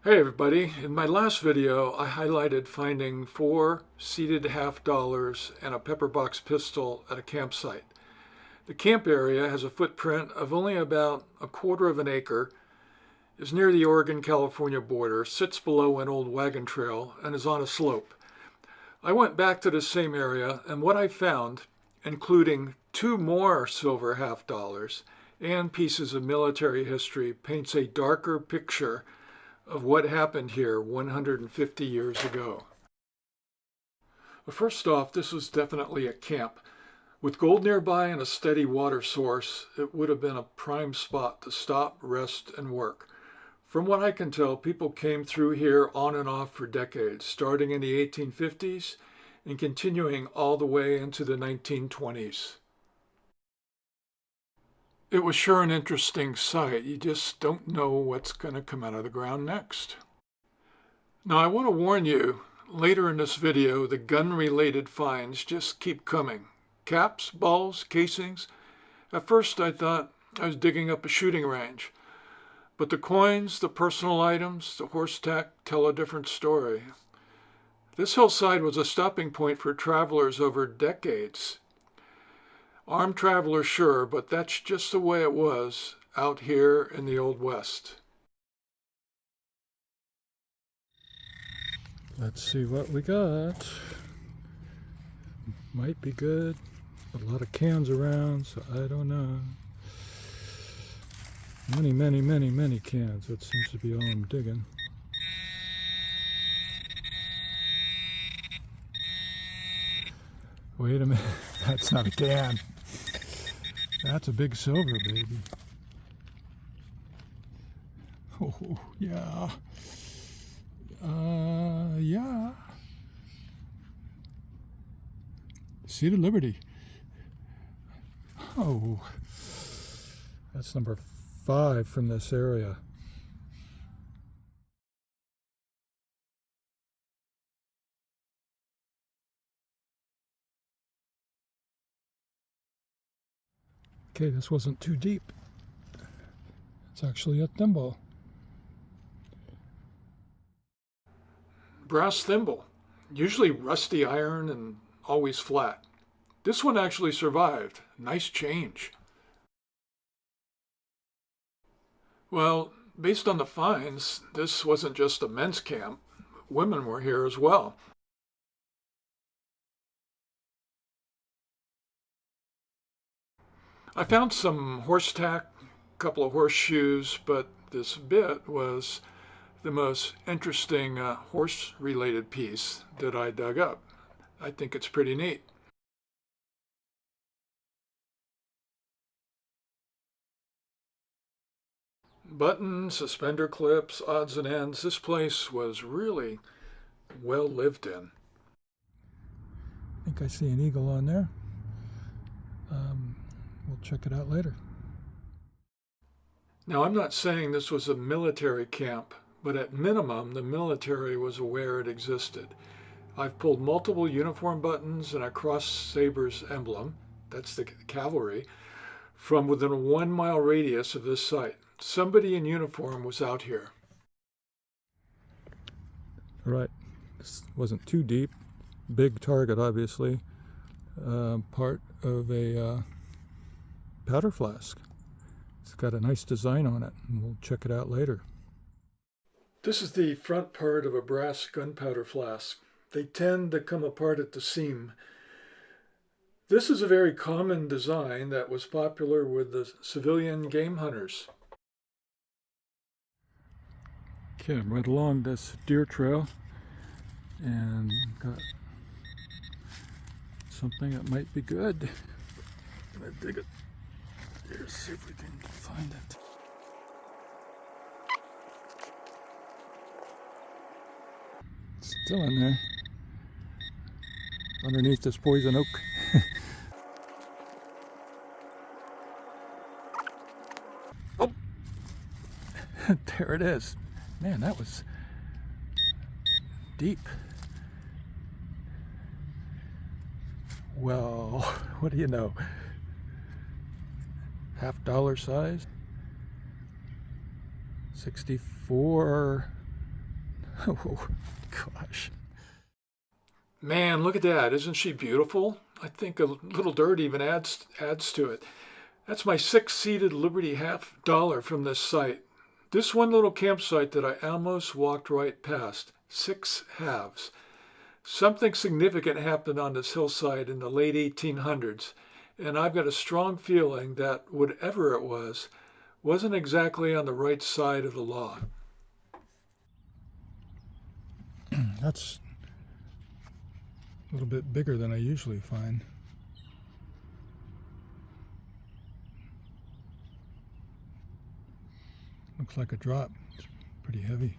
Hey everybody, in my last video I highlighted finding 4 seated $half and a pepperbox pistol at a campsite. The camp area has a footprint of only about a quarter of an acre, is near the Oregon-California border, sits below an old wagon trail, and is on a slope. I went back to the same area and what I found, including 2 more silver $half and pieces of military history, paints a darker picture of what happened here 150 years ago. First off, this was definitely a camp. With gold nearby and a steady water source, it would have been a prime spot to stop, rest, and work. From what I can tell, people came through here on and off for decades, starting in the 1850s and continuing all the way into the 1920s. It was sure an interesting sight. You just don't know what's going to come out of the ground next. Now I want to warn you, later in this video, the gun-related finds just keep coming. Caps, balls, casings. At first I thought I was digging up a shooting range. But the coins, the personal items, the horse tack tell a different story. This hillside was a stopping point for travelers over decades. Armed travelers, sure, but that's just the way it was out here in the Old West. Let's see what we got. Might be good. A lot of cans around, so I don't know. Many cans. That seems to be all I'm digging. Wait a minute. That's not a can. That's a big silver, baby. Oh, yeah. Yeah. Seat of Liberty. Oh, that's number 5 from this area. Okay, this wasn't too deep. It's actually a thimble. Brass thimble, usually rusty iron and always flat. This one actually survived. Nice change. Well, based on the finds, this wasn't just a men's camp. Women were here as well. I found some horse tack, a couple of horseshoes, but this bit was the most interesting horse-related piece that I dug up. I think it's pretty neat. Buttons, suspender clips, odds and ends. This place was really well lived in. I think I see an eagle on there. We'll check it out later. Now, I'm not saying this was a military camp, but at minimum, the military was aware it existed. I've pulled multiple uniform buttons and a cross sabers emblem, that's the cavalry, from within a 1-mile radius of this site. Somebody in uniform was out here. All right, this wasn't too deep. Big target, obviously. Part of a powder flask. It's got a nice design on it, and we'll check it out later. This is the front part of a brass gunpowder flask. They tend to come apart at the seam. This is a very common design that was popular with the civilian game hunters. Okay, I'm right along this deer trail and got something that might be good. I'm gonna dig it. Here, see if we can find it. It's still in there, underneath this poison oak. Oh, there it is. Man, that was deep. Well, what do you know? $half size. 64 Oh, gosh. Man, look at that. Isn't she beautiful? I think a little dirt even adds to it. That's my six-seated Liberty $50 from this site. This one little campsite that I almost walked right past. Six halves. Something significant happened on this hillside in the late 1800s, and I've got a strong feeling that whatever it was, wasn't exactly on the right side of the law. That's a little bit bigger than I usually find. Looks like a drop. It's pretty heavy.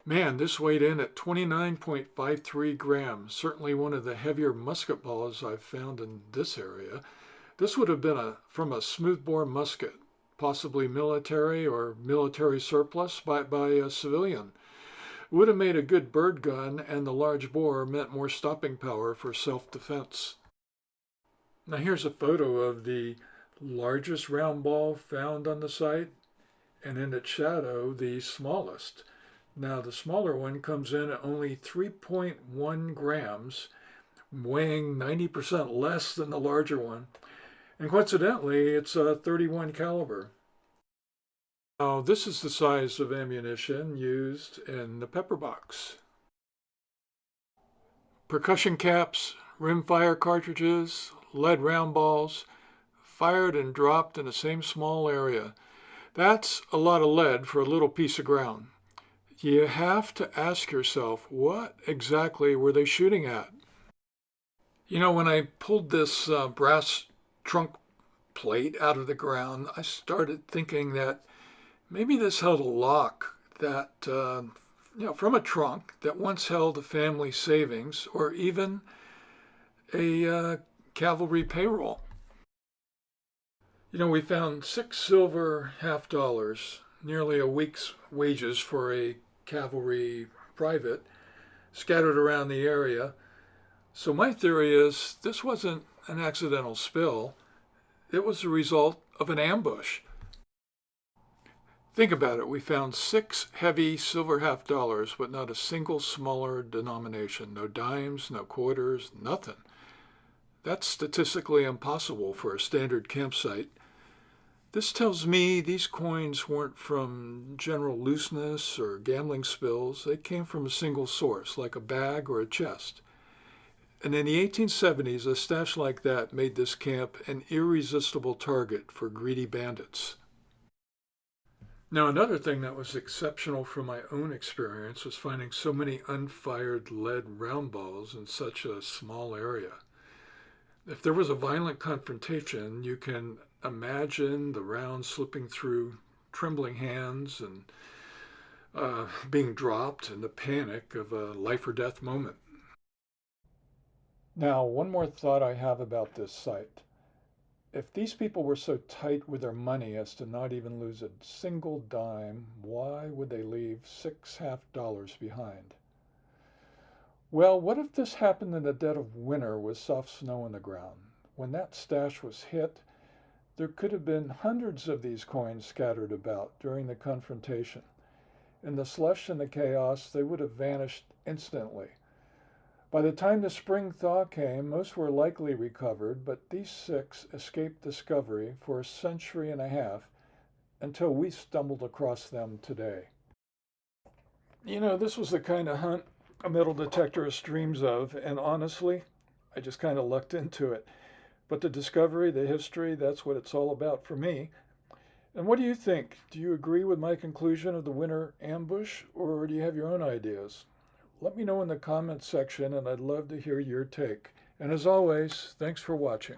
Man, this weighed in at 29.53 grams, certainly one of the heavier musket balls I've found in this area. This would have been from a smoothbore musket, possibly military or military surplus by a civilian. Would have made a good bird gun, and the large bore meant more stopping power for self-defense. Now here's a photo of the largest round ball found on the site, and in its shadow, the smallest. Now the smaller one comes in at only 3.1 grams, weighing 90% less than the larger one. And coincidentally, it's a .31 caliber. Now this is the size of ammunition used in the pepperbox. Percussion caps, rimfire cartridges, lead round balls, fired and dropped in the same small area. That's a lot of lead for a little piece of ground. You have to ask yourself, what exactly were they shooting at? You know, when I pulled this brass trunk plate out of the ground, I started thinking that maybe this held a lock that, from a trunk that once held a family savings or even a cavalry payroll. You know, we found 6 silver $50, nearly a week's wages for a cavalry private, scattered around the area. So my theory is this wasn't an accidental spill. It was the result of an ambush. Think about it. We found 6 heavy silver $50, but not a single smaller denomination. No dimes, no quarters, nothing. That's statistically impossible for a standard campsite. This tells me these coins weren't from general looseness or gambling spills. They came from a single source, like a bag or a chest. And in the 1870s, a stash like that made this camp an irresistible target for greedy bandits. Now, another thing that was exceptional from my own experience was finding so many unfired lead round balls in such a small area. If there was a violent confrontation, you can imagine the rounds slipping through trembling hands and being dropped in the panic of a life or death moment. Now, one more thought I have about this site. If these people were so tight with their money as to not even lose a single dime, why would they leave 6 $50 behind? Well, what if this happened in the dead of winter with soft snow on the ground? When that stash was hit, there could have been hundreds of these coins scattered about during the confrontation. In the slush and the chaos, they would have vanished instantly. By the time the spring thaw came, most were likely recovered, but these 6 escaped discovery for a century and a half until we stumbled across them today. You know, this was the kind of hunt a metal detectorist dreams of, and honestly, I just kind of lucked into it. But the discovery, the history, that's what it's all about for me. And what do you think? Do you agree with my conclusion of the winter ambush, or do you have your own ideas? Let me know in the comments section, and I'd love to hear your take. And as always, thanks for watching.